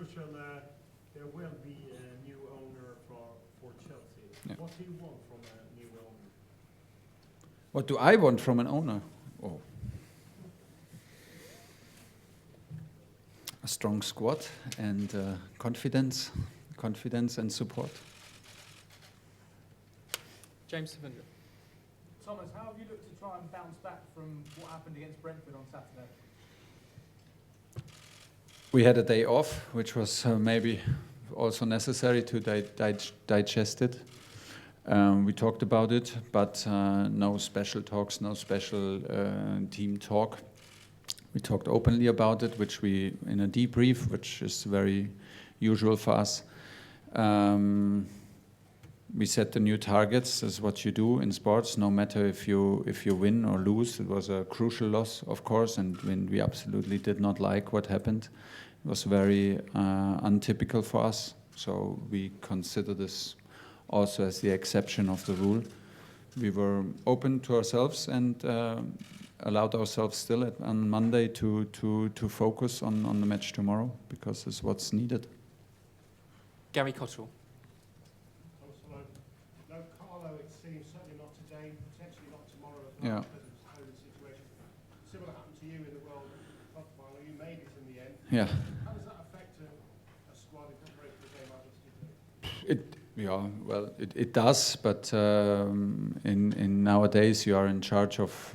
Tuchel, there will be a new owner for Chelsea. Yeah. What do you want from a new owner? What do I want from an owner? Oh. A strong squad and confidence and support. James Savindra. Thomas, how have you looked to try and bounce back from what happened against Brentford on Saturday? We had a day off, which was maybe also necessary to digest it. We talked about it, but no special talks, no special team talk. We talked openly about it, which we, in a debrief, which is very usual for us. We set the new targets, as what you do in sports, no matter if you win or lose. It was a crucial loss, of course, and we absolutely did not like what happened. It was very untypical for us, so we consider this also as the exception of the rule. We were open to ourselves and allowed ourselves still on Monday to focus on the match tomorrow, because it's what's needed. Gary Cottrell. No Carlo, it seems, certainly not today, potentially not tomorrow as well, Yeah. because of the COVID situation. Similar happened to you in the World Cup final. You made it in the end. Yeah. How does that affect a squad in preparation for a game like this, do you think? It does, but in nowadays you are in charge of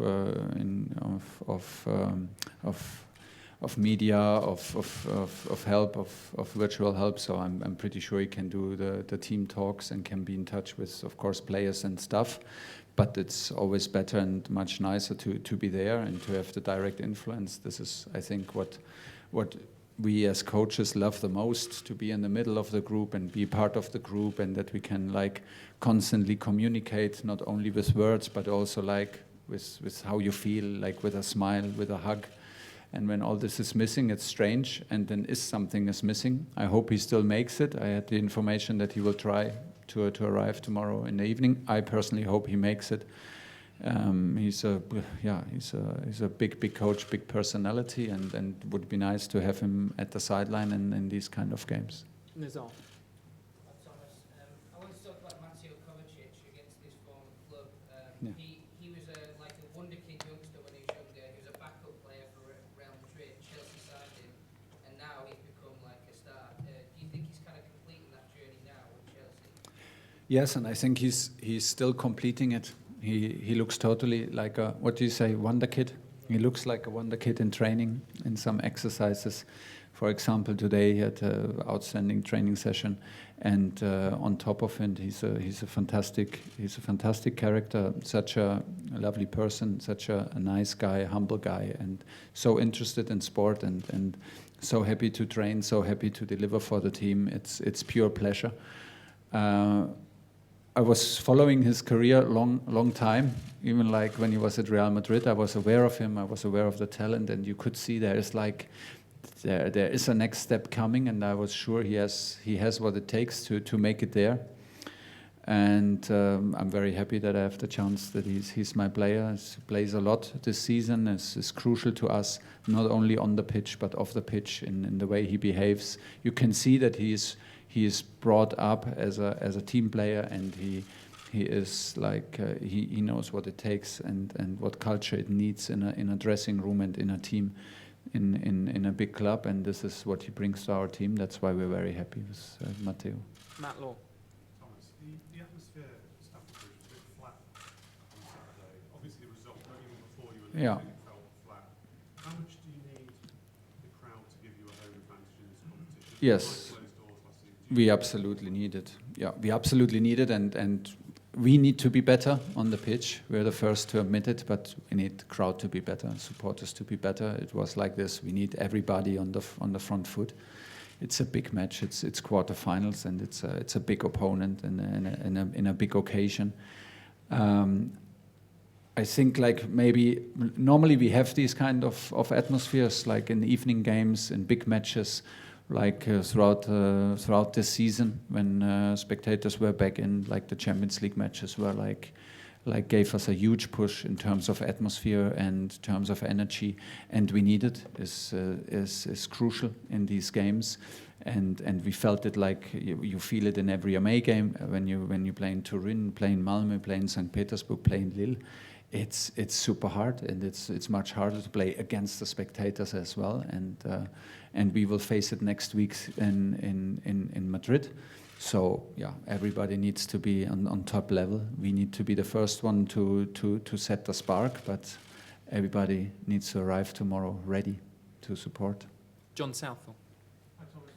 media, of help, of virtual help. So I'm pretty sure he can do the team talks and can be in touch with, of course, players and stuff. But it's always better and much nicer to be there and to have the direct influence. This is, I think, what we as coaches love the most, to be in the middle of the group and be part of the group, and that we can like constantly communicate, not only with words, but also like with how you feel, like with a smile, with a hug. And when all this is missing, it's strange, and then something is missing. I hope he still makes it. I had the information that he will try to arrive tomorrow in the evening. I personally hope he makes it. He's a big coach, big personality, and would be nice to have him at the sideline in these kind of games. Nizar. Thomas, I want to talk about Kovacic against this former club. Yeah. He was like a wonderkid youngster when he was younger. He was a backup player for Real Madrid. Chelsea signed him, and now he's become like a star. Do you think he's kind of completing that journey now with Chelsea? Yes, and I think he's still completing it. He looks totally like a, what do you say, wonder kid? He looks like a wonder kid in training, in some exercises. For example, today he had an outstanding training session, and on top of it, he's a fantastic character, such a lovely person, such a nice guy, humble guy, and so interested in sport, and so happy to train, so happy to deliver for the team. It's pure pleasure. I was following his career long time, even like when he was at Real Madrid. I was aware of him, I was aware of the talent, and you could see there is a next step coming, and I was sure he has what it takes to make it there. And I'm very happy that I have the chance that he's my player. He plays a lot this season. Is crucial to us, not only on the pitch but off the pitch, in the way he behaves. You can see that he is brought up as a team player, and he is like he knows what it takes and what culture it needs in a dressing room and in a team, in a big club, and this is what he brings to our team. That's why we're very happy with Matteo. Matt Law. Thomas, the atmosphere at Stamford Bridge was a bit flat on Saturday. Obviously, the result, but even before you were Yeah. losing, it felt flat. How much do you need the crowd to give you a home advantage in this competition? Yes. Behind closed doors last season. We absolutely need it. Yeah, we absolutely need it, and we need to be better on the pitch. We're the first to admit it, but we need the crowd to be better, supporters to be better. It was like this. We need everybody on the front foot. It's a big match. It's quarterfinals, and it's a big opponent in a big occasion. I think like maybe normally we have these kind of atmospheres, like in evening games, in big matches, like throughout this season when spectators were back in, like the Champions League matches were like like gave us a huge push in terms of atmosphere and terms of energy, and we need it. Is crucial in these games, and we felt it like you feel it in every away game when you play in Turin, play in Malmö, play in St. Petersburg, play in Lille. It's super hard, and it's much harder to play against the spectators as well, and we will face it next week in Madrid. So yeah, everybody needs to be on top level. We need to be the first one to set the spark, but everybody needs to arrive tomorrow ready to support. John Southall. Hi, Thomas.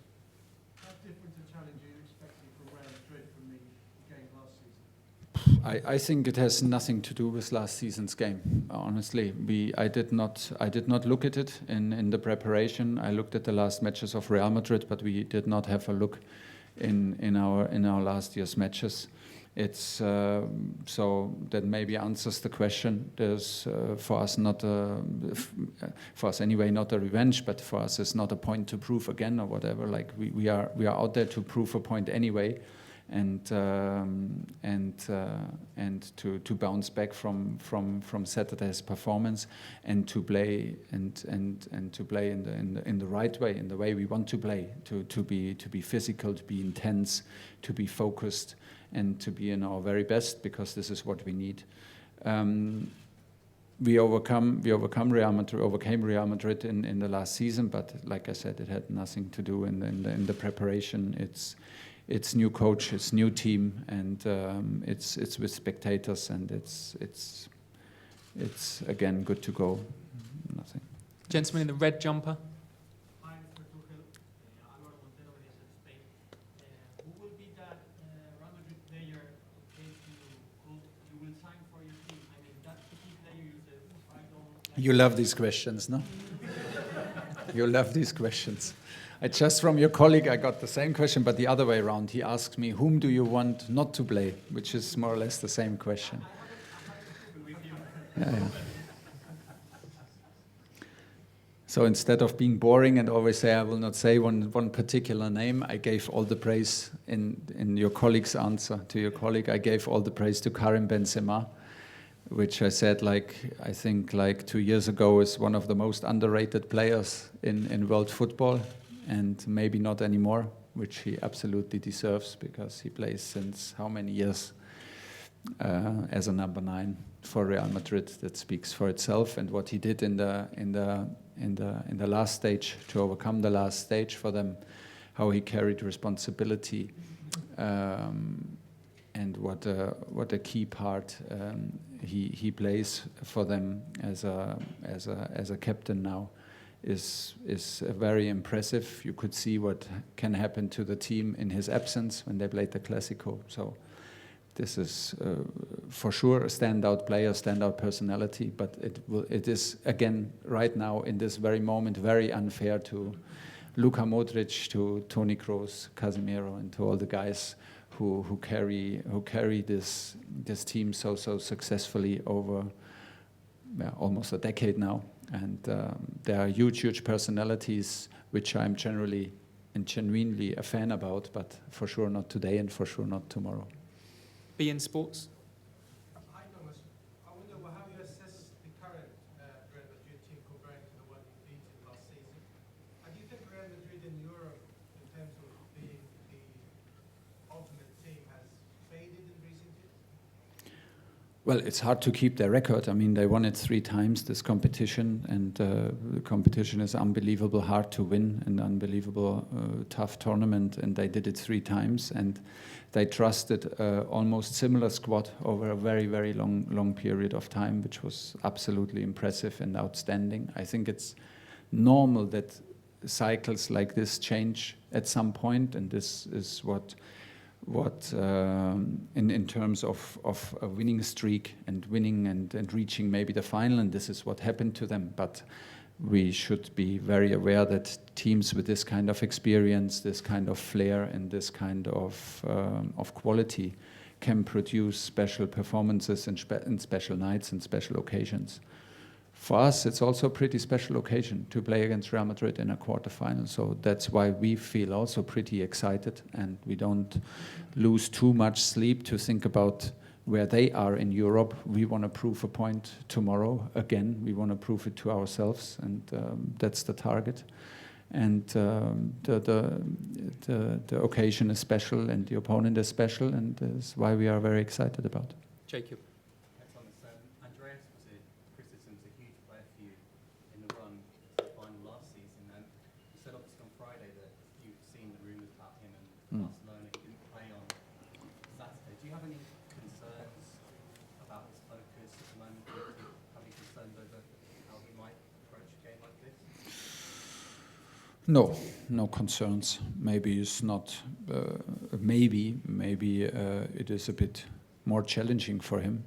How different a challenge are you expecting from Real Madrid from the game last season? I think it has nothing to do with last season's game. Honestly, I did not look at it in the preparation. I looked at the last matches of Real Madrid, but we did not have a look in our last year's matches. It's so that maybe answers the question. There's for us for us anyway not a revenge, but for us it's not a point to prove again or whatever. Like we are out there to prove a point anyway, and to bounce back from Saturday's performance and to play and to play in the right way, in the way we want to play, to be physical, to be intense, to be focused, and to be in our very best, because this is what we need. We overcame Real Madrid in the last season, but like I said, it had nothing to do in the preparation. It's new coach, it's new team, and it's with spectators, and it's again good to go. Nothing. Gentleman in the red jumper. Hi, Mr. Tuchel. Álvaro Montero, Denis in Spain. Who will be that Real Madrid player in case you will sign for your team? I mean, that key player you said, I don't like. You love these questions, no? You love these questions. Just from your colleague, I got the same question, but the other way around. He asked me, whom do you want not to play? Which is more or less the same question. Yeah. So instead of being boring and always say, I will not say one particular name, I gave all the praise in your colleague's answer to your colleague. I gave all the praise to Karim Benzema, which I said, I think 2 years ago, is one of the most underrated players in world football. And maybe not anymore, which he absolutely deserves, because he plays since how many years as a number 9 for Real Madrid. That speaks for itself, and what he did in the last stage to overcome the last stage for them, how he carried responsibility, and what a key part he plays for them as a captain now. Is very impressive. You could see what can happen to the team in his absence when they played the Clásico. So this is for sure a standout player, standout personality. But it is again right now in this very moment very unfair to Luka Modric, to Toni Kroos, Casemiro, and to all the guys who carry this team so successfully over almost a decade now. And there are huge personalities which I'm generally and genuinely a fan about, but for sure not today and for sure not tomorrow. Be in sports. Hi, Thomas. I wonder how you assess the current Real Madrid team compared to the one you beat in last season. And do you think Real Madrid in Europe, in terms of being the ultimate team, has faded in recent years? Well, it's hard to keep their record. I mean, they won it 3 times, this competition, and the competition is unbelievable hard to win, an unbelievable tough tournament, and they did it 3 times, and they trusted almost similar squad over a very long period of time, which was absolutely impressive and outstanding. I think it's normal that cycles like this change at some point, and this is what in terms of a winning streak and winning and reaching maybe the final, and this is what happened to them. But we should be very aware that teams with this kind of experience, this kind of flair, and this kind of quality can produce special performances and special nights and special occasions. For us, it's also a pretty special occasion to play against Real Madrid in a quarterfinal. So that's why we feel also pretty excited, and we don't lose too much sleep to think about where they are in Europe. We want to prove a point tomorrow again. We want to prove it to ourselves, and that's the target. And the occasion is special, and the opponent is special, and that's why we are very excited about it. Jacob. Andreas Christensen was a huge player for you in the run to the final last season, and you said obviously on Friday that you've seen the rumours about him and Barcelona. He didn't play on Saturday. Do you have any concerns about his focus at the moment? Do you have any concerns over how he might approach a game like this? No, no concerns. Maybe it's not. Maybe it is a bit more challenging for him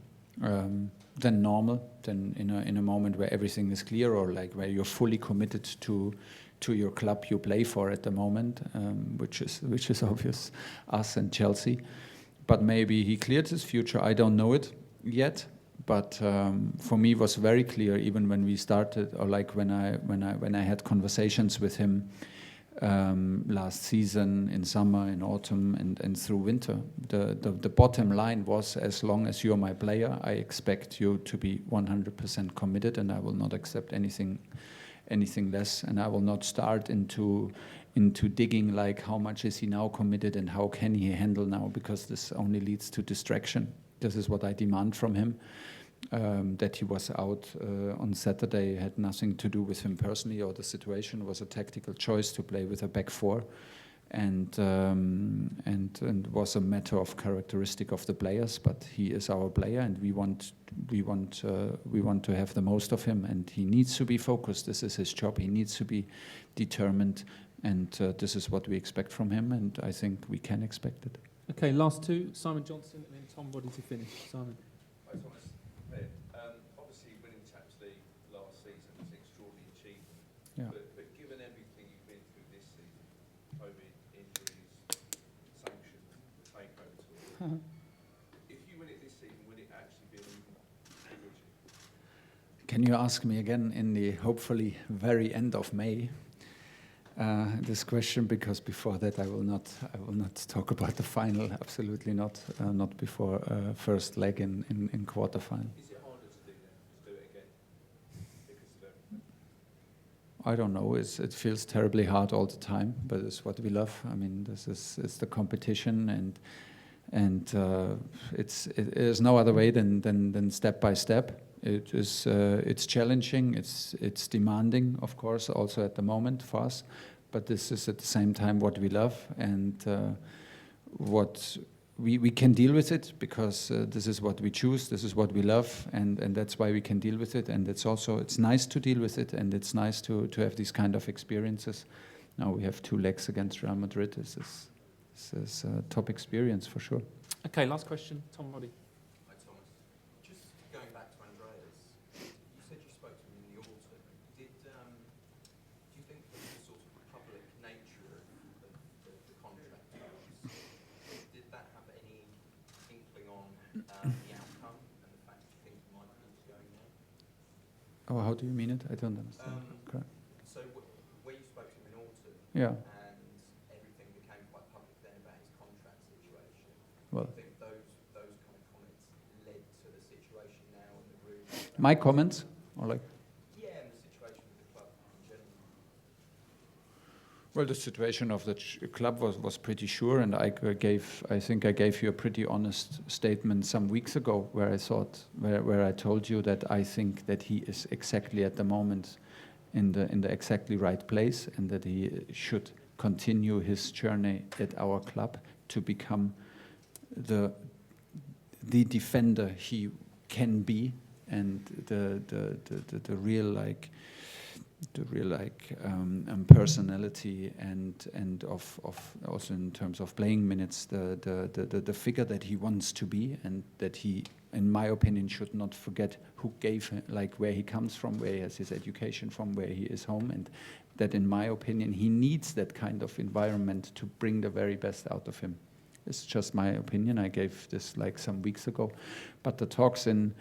than normal, than in a moment where everything is clear, or like where you're fully committed to your club you play for at the moment, which is obvious, us and Chelsea. But maybe he cleared his future. I don't know it yet. But for me, it was very clear, even when we started, or like when I had conversations with him last season, in summer, in autumn, and through winter. The bottom line was, as long as you're my player, I expect you to be 100% committed, and I will not accept anything less, and I will not start into digging like how much is he now committed and how can he handle now, because this only leads to distraction. This is what I demand from him. That he was out on Saturday had nothing to do with him personally or the situation. It was a tactical choice to play with a back four, and was a matter of characteristic of the players. But he is our player, and we want to have the most of him, and he needs to be focused. This is his job. He needs to be determined, and this is what we expect from him, and I think we can expect it. Okay, last two, Simon Johnson and then Tom Boddy to finish. Simon. Hi, Thomas. Hey, obviously winning the Champions League last season was an extraordinary achievement. Yeah. But given everything you've been through this season, COVID, injuries, sanctions, the takeover tour, if you win it this season, would it actually be an even bigger achievement? Can you ask me again in the hopefully very end of May this question, because before that I will not talk about the final. Absolutely not. Not before first leg in quarterfinal. Is it harder to do that, to do it again? Because of everything? I don't know. It feels terribly hard all the time, but it's what we love. I mean, it's the competition, and it is no other way than step by step. It's challenging. It's demanding, of course, also at the moment for us. But this is at the same time what we love, and what we can deal with it, because this is what we choose. This is what we love, and that's why we can deal with it. And it's nice to deal with it, and it's nice to have these kind of experiences. Now we have 2 legs against Real Madrid. This is a top experience for sure. Okay, last question, Tom Boddy. Hi, Thomas. Just going back to Andreas, you said you spoke to him in the autumn. Do you think that the sort of public nature of the contract terms, did that have any inkling on the outcome and the fact that you think he might be going there? Oh, how do you mean it? I don't understand. Okay. So where you spoke to him in autumn, Yeah. and everything became quite public then about his contract situation. Well, I think those kind of comments led to the situation now in the room. my comments, or like. Yeah, and the situation with the club in general. Well, the situation of the club was pretty sure, and I think I gave you a pretty honest statement some weeks ago, where I told you that I think that he is exactly at the moment in the exactly right place, and that he should continue his journey at our club to become the defender he can be, and the real personality, and of also in terms of playing minutes, the figure that he wants to be, and that he, in my opinion, should not forget who gave him, like where he comes from, where he has his education from, where he is home, and that, in my opinion, he needs that kind of environment to bring the very best out of him. It's just my opinion. I gave this like some weeks ago, but the talks in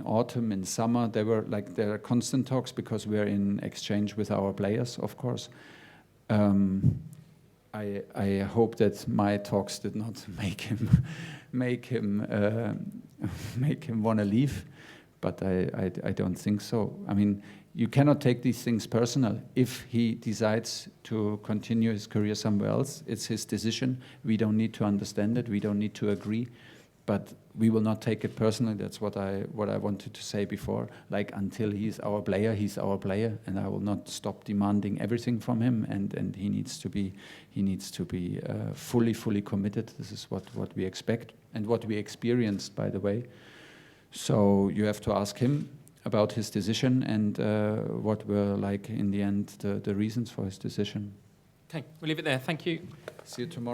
autumn, in summer, there are constant talks, because we are in exchange with our players, of course. I hope that my talks did not make him make him want to leave, but I don't think so. I mean, you cannot take these things personal. If he decides to continue his career somewhere else, it's his decision. We don't need to understand it. We don't need to agree, but we will not take it personally. That's what I wanted to say before. Like, until he's our player, and I will not stop demanding everything from him. And he needs to be fully committed. This is what we expect and what we experienced, by the way. So you have to ask him about his decision and what were, like, in the end, the reasons for his decision. Okay, we'll leave it there. Thank you. See you tomorrow.